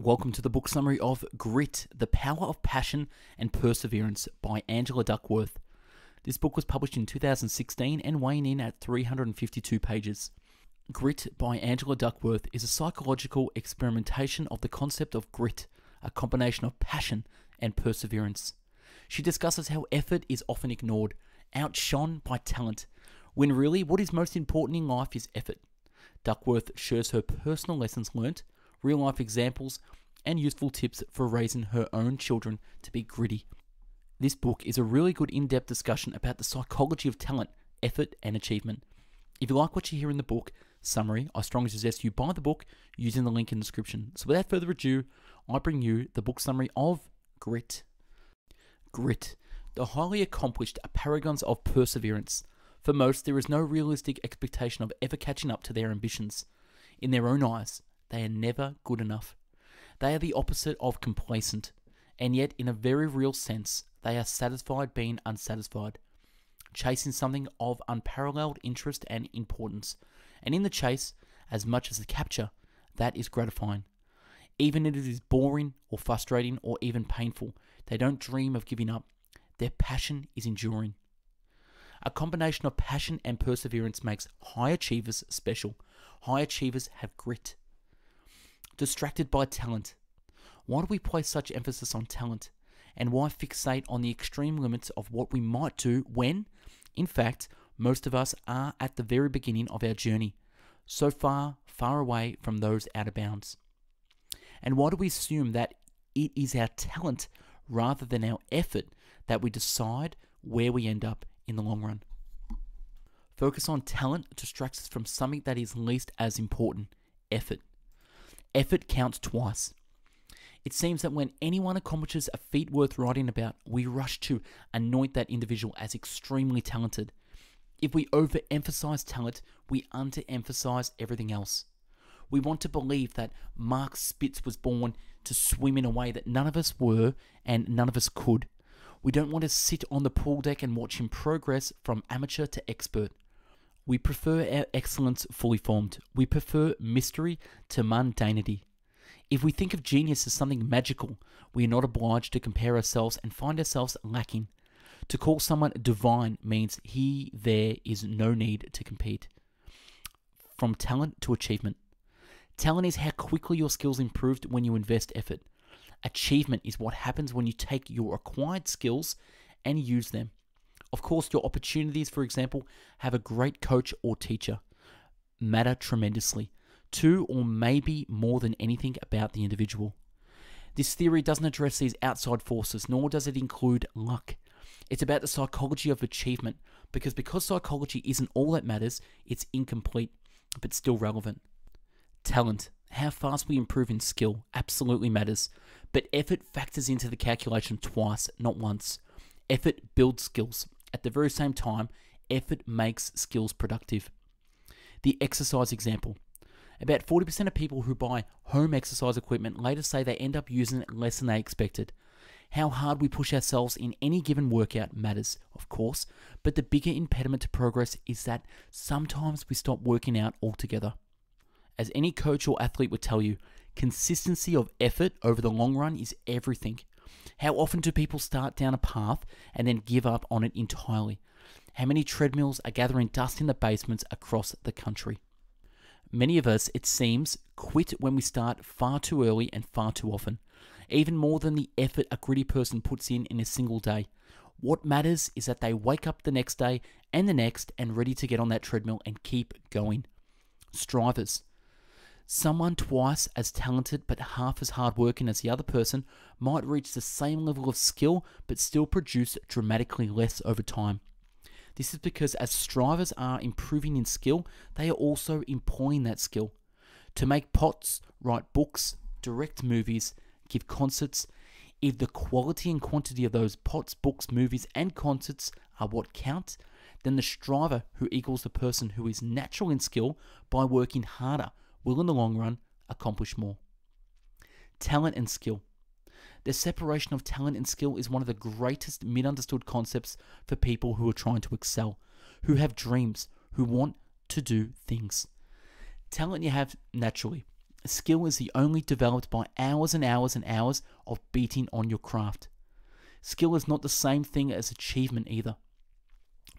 Welcome to the book summary of Grit, The Power of Passion and Perseverance by Angela Duckworth. This book was published in 2016 and weighing in at 352 pages. Grit by Angela Duckworth is a psychological experimentation of the concept of grit, a combination of passion and perseverance. She discusses how effort is often ignored, outshone by talent, when really what is most important in life is effort. Duckworth shares her personal lessons learnt, real-life examples, and useful tips for raising her own children to be gritty. This book is a really good in-depth discussion about the psychology of talent, effort, and achievement. If you like what you hear in the book summary, I strongly suggest you buy the book using the link in the description. So without further ado, I bring you the book summary of Grit. Grit. The highly accomplished are paragons of perseverance. For most, there is no realistic expectation of ever catching up to their ambitions. In their own eyes, they are never good enough. They are the opposite of complacent, and yet in a very real sense, they are satisfied being unsatisfied, chasing something of unparalleled interest and importance, and in the chase, as much as the capture, that is gratifying. Even if it is boring or frustrating or even painful, they don't dream of giving up. Their passion is enduring. A combination of passion and perseverance makes high achievers special. High achievers have grit. Distracted by talent. Why do we place such emphasis on talent? And why fixate on the extreme limits of what we might do when, in fact, most of us are at the very beginning of our journey, so far, far away from those out of bounds? And why do we assume that it is our talent rather than our effort that we decide where we end up in the long run? Focus on talent distracts us from something that is least as important: effort. Effort counts twice. It seems that when anyone accomplishes a feat worth writing about, we rush to anoint that individual as extremely talented. If we overemphasize talent, we underemphasize everything else. We want to believe that Mark Spitz was born to swim in a way that none of us were and none of us could. We don't want to sit on the pool deck and watch him progress from amateur to expert. We prefer our excellence fully formed. We prefer mystery to mundanity. If we think of genius as something magical, we are not obliged to compare ourselves and find ourselves lacking. To call someone divine means there is no need to compete. From talent to achievement. Talent is how quickly your skills improved when you invest effort. Achievement is what happens when you take your acquired skills and use them. Of course, your opportunities, for example, have a great coach or teacher, matter tremendously, to or maybe more than anything about the individual. This theory doesn't address these outside forces, nor does it include luck. It's about the psychology of achievement, because psychology isn't all that matters, it's incomplete, but still relevant. Talent, how fast we improve in skill, absolutely matters, but effort factors into the calculation twice, not once. Effort builds skills. At the very same time, effort makes skills productive. The exercise example. About 40% of people who buy home exercise equipment later say they end up using it less than they expected. How hard we push ourselves in any given workout matters, of course, but the bigger impediment to progress is that sometimes we stop working out altogether. As any coach or athlete would tell you, consistency of effort over the long run is everything. How often do people start down a path and then give up on it entirely? How many treadmills are gathering dust in the basements across the country? Many of us, it seems, quit when we start far too early and far too often, even more than the effort a gritty person puts in a single day. What matters is that they wake up the next day and the next and ready to get on that treadmill and keep going. Strivers. Someone twice as talented but half as hardworking as the other person might reach the same level of skill but still produce dramatically less over time. This is because as strivers are improving in skill, they are also employing that skill. To make pots, write books, direct movies, give concerts, if the quality and quantity of those pots, books, movies, and concerts are what count, then the striver who equals the person who is natural in skill by working harder will in the long run accomplish more. Talent and skill. The separation of talent and skill is one of the greatest misunderstood concepts for people who are trying to excel, who have dreams, who want to do things. Talent you have naturally. Skill is the only developed by hours and hours and hours of beating on your craft. Skill is not the same thing as achievement either.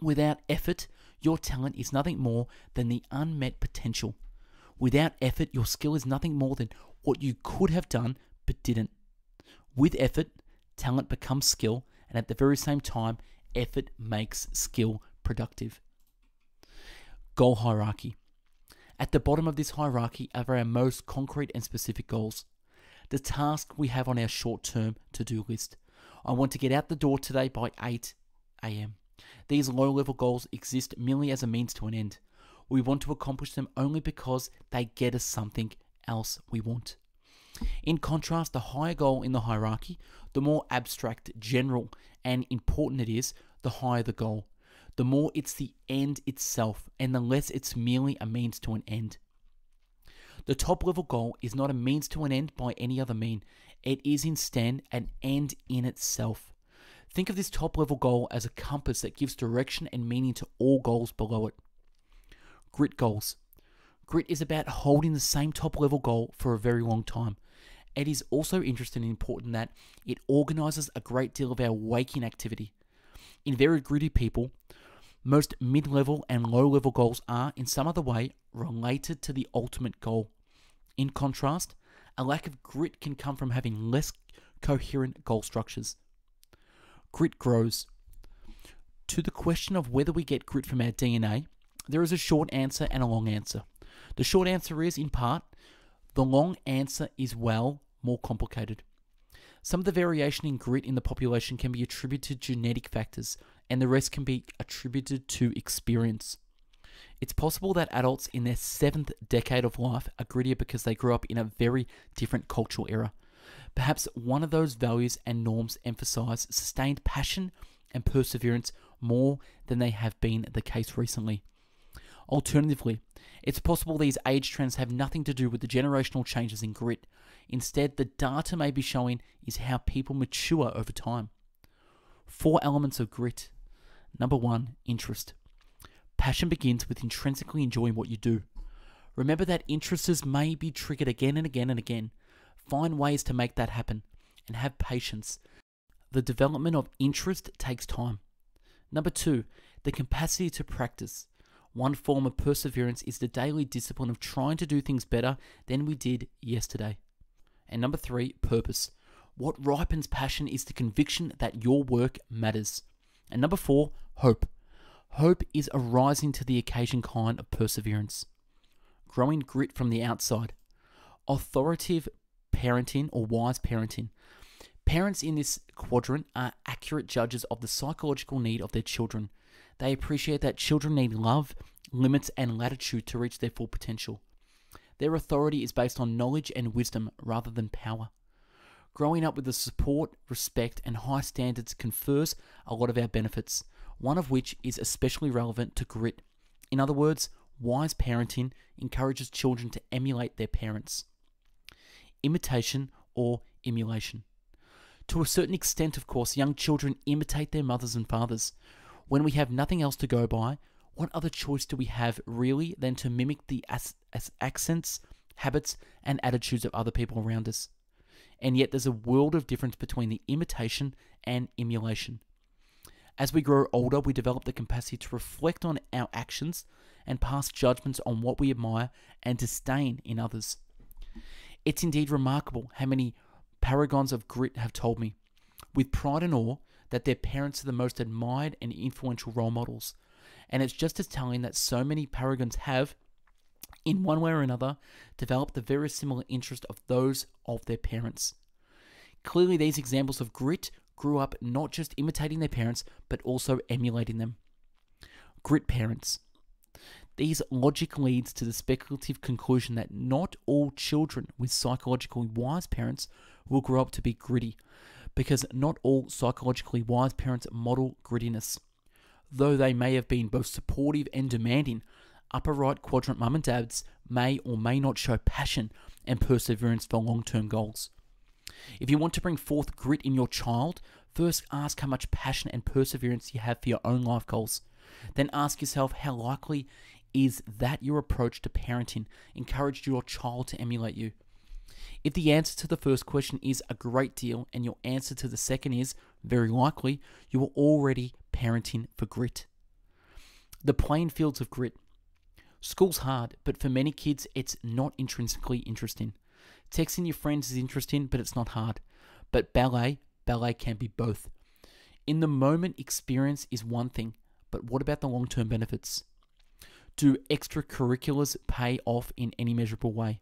Without effort, your talent is nothing more than the unmet potential. Without effort, your skill is nothing more than what you could have done but didn't. With effort, talent becomes skill, and at the very same time, effort makes skill productive. Goal hierarchy. At the bottom of this hierarchy are our most concrete and specific goals. The task we have on our short-term to-do list. I want to get out the door today by 8 a.m. These low-level goals exist merely as a means to an end. We want to accomplish them only because they get us something else we want. In contrast, the higher goal in the hierarchy, the more abstract, general, and important it is, the higher the goal. The more it's the end itself, and the less it's merely a means to an end. The top-level goal is not a means to an end by any other mean. It is instead an end in itself. Think of this top-level goal as a compass that gives direction and meaning to all goals below it. Grit goals. Grit is about holding the same top-level goal for a very long time. It is also interesting and important that it organizes a great deal of our waking activity. In very gritty people, most mid-level and low-level goals are, in some other way, related to the ultimate goal. In contrast, a lack of grit can come from having less coherent goal structures. Grit grows. To the question of whether we get grit from our DNA, there is a short answer and a long answer. The short answer is, in part. The long answer is, well, more complicated. Some of the variation in grit in the population can be attributed to genetic factors, and the rest can be attributed to experience. It's possible that adults in their 7th decade of life are grittier because they grew up in a very different cultural era. Perhaps one of those values and norms emphasize sustained passion and perseverance more than they have been the case recently. Alternatively, it's possible these age trends have nothing to do with the generational changes in grit. Instead, the data may be showing is how people mature over time. 4 elements of grit. Number 1, interest. Passion begins with intrinsically enjoying what you do. Remember that interests may be triggered again and again and again. Find ways to make that happen, and have patience. The development of interest takes time. Number 2, the capacity to practice. One form of perseverance is the daily discipline of trying to do things better than we did yesterday. And number 3, purpose. What ripens passion is the conviction that your work matters. And number 4, hope. Hope is a rising to the occasion kind of perseverance. Growing grit from the outside. Authoritative parenting or wise parenting. Parents in this quadrant are accurate judges of the psychological need of their children. They appreciate that children need love, limits, and latitude to reach their full potential. Their authority is based on knowledge and wisdom rather than power. Growing up with the support, respect, and high standards confers a lot of our benefits, one of which is especially relevant to grit. In other words, wise parenting encourages children to emulate their parents. Imitation or emulation. To a certain extent, of course, young children imitate their mothers and fathers. When we have nothing else to go by, what other choice do we have really than to mimic the accents, habits, and attitudes of other people around us? And yet there's a world of difference between the imitation and emulation. As we grow older, we develop the capacity to reflect on our actions and pass judgments on what we admire and disdain in others. It's indeed remarkable how many paragons of grit have told me, with pride and awe, that their parents are the most admired and influential role models. And it's just as telling that so many paragons have, in one way or another, developed the very similar interest of those of their parents. Clearly, these examples of grit grew up not just imitating their parents, but also emulating them. Grit parents. These logic leads to the speculative conclusion that not all children with psychologically wise parents will grow up to be gritty, because not all psychologically wise parents model grittiness. Though they may have been both supportive and demanding, upper right quadrant mum and dads may or may not show passion and perseverance for long-term goals. If you want to bring forth grit in your child, first ask how much passion and perseverance you have for your own life goals. Then ask yourself how likely is that your approach to parenting encouraged your child to emulate you? If the answer to the first question is a great deal and your answer to the second is very likely, you are already parenting for grit. The playing fields of grit. School's hard, but for many kids, it's not intrinsically interesting. Texting your friends is interesting, but it's not hard. But ballet can be both. In the moment, experience is one thing, but what about the long-term benefits? Do extracurriculars pay off in any measurable way?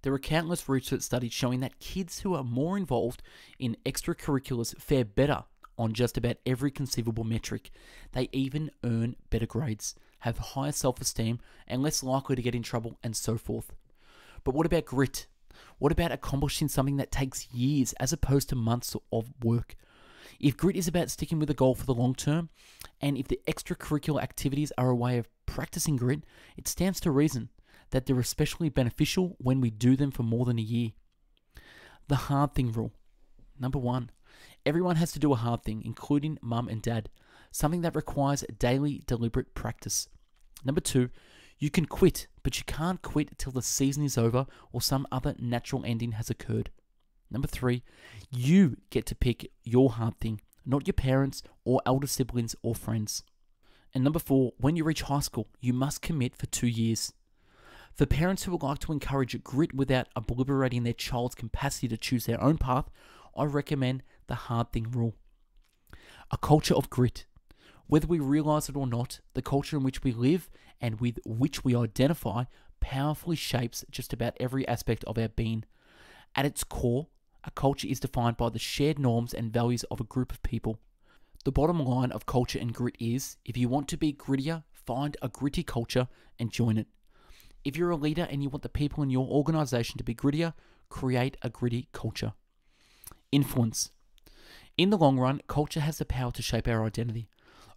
There are countless research studies showing that kids who are more involved in extracurriculars fare better on just about every conceivable metric. They even earn better grades, have higher self-esteem, and less likely to get in trouble, and so forth. But what about grit? What about accomplishing something that takes years as opposed to months of work? If grit is about sticking with a goal for the long term, and if the extracurricular activities are a way of practicing grit, it stands to reason that they're especially beneficial when we do them for more than a year. The hard thing rule. Number 1, everyone has to do a hard thing, including mum and dad, something that requires daily deliberate practice. Number 2, you can quit, but you can't quit till the season is over or some other natural ending has occurred. Number 3, you get to pick your hard thing, not your parents or elder siblings or friends. And number 4, when you reach high school, you must commit for 2 years. For parents who would like to encourage grit without obliterating their child's capacity to choose their own path, I recommend the hard thing rule. A culture of grit. Whether we realize it or not, the culture in which we live and with which we identify powerfully shapes just about every aspect of our being. At its core, a culture is defined by the shared norms and values of a group of people. The bottom line of culture and grit is, if you want to be grittier, find a gritty culture and join it. If you're a leader and you want the people in your organization to be grittier, create a gritty culture. Influence. In the long run, culture has the power to shape our identity.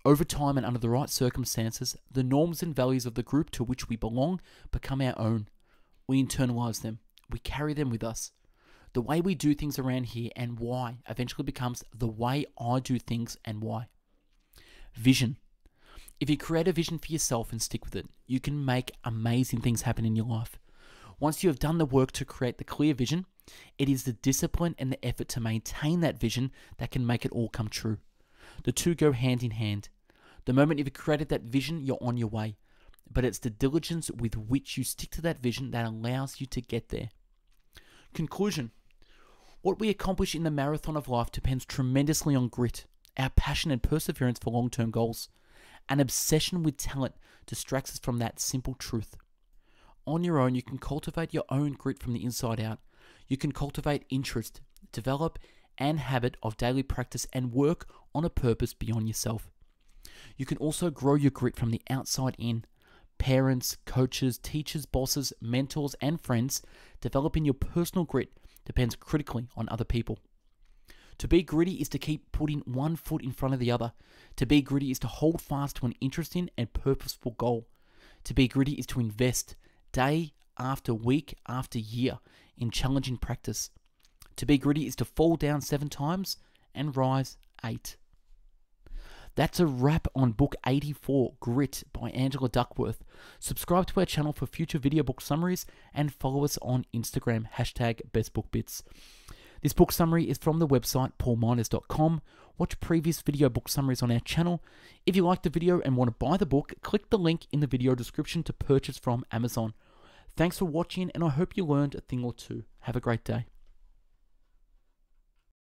Over time and under the right circumstances, the norms and values of the group to which we belong become our own. We internalize them. We carry them with us. The way we do things around here and why eventually becomes the way I do things and why. Vision. If you create a vision for yourself and stick with it, you can make amazing things happen in your life. Once you have done the work to create the clear vision, it is the discipline and the effort to maintain that vision that can make it all come true. The two go hand in hand. The moment you've created that vision, you're on your way. But it's the diligence with which you stick to that vision that allows you to get there. Conclusion. What we accomplish in the marathon of life depends tremendously on grit, our passion and perseverance for long-term goals. An obsession with talent distracts us from that simple truth. On your own, you can cultivate your own grit from the inside out. You can cultivate interest, develop an habit of daily practice, and work on a purpose beyond yourself. You can also grow your grit from the outside in. Parents, coaches, teachers, bosses, mentors, and friends, developing your personal grit depends critically on other people. To be gritty is to keep putting one foot in front of the other. To be gritty is to hold fast to an interesting and purposeful goal. To be gritty is to invest day after week after year in challenging practice. To be gritty is to fall down 7 times and rise 8. That's a wrap on book 84, Grit by Angela Duckworth. Subscribe to our channel for future video book summaries and follow us on Instagram, #BestBookBits. This book summary is from the website paulminers.com. Watch previous video book summaries on our channel. If you like the video and want to buy the book, click the link in the video description to purchase from Amazon. Thanks for watching, and I hope you learned a thing or two. Have a great day.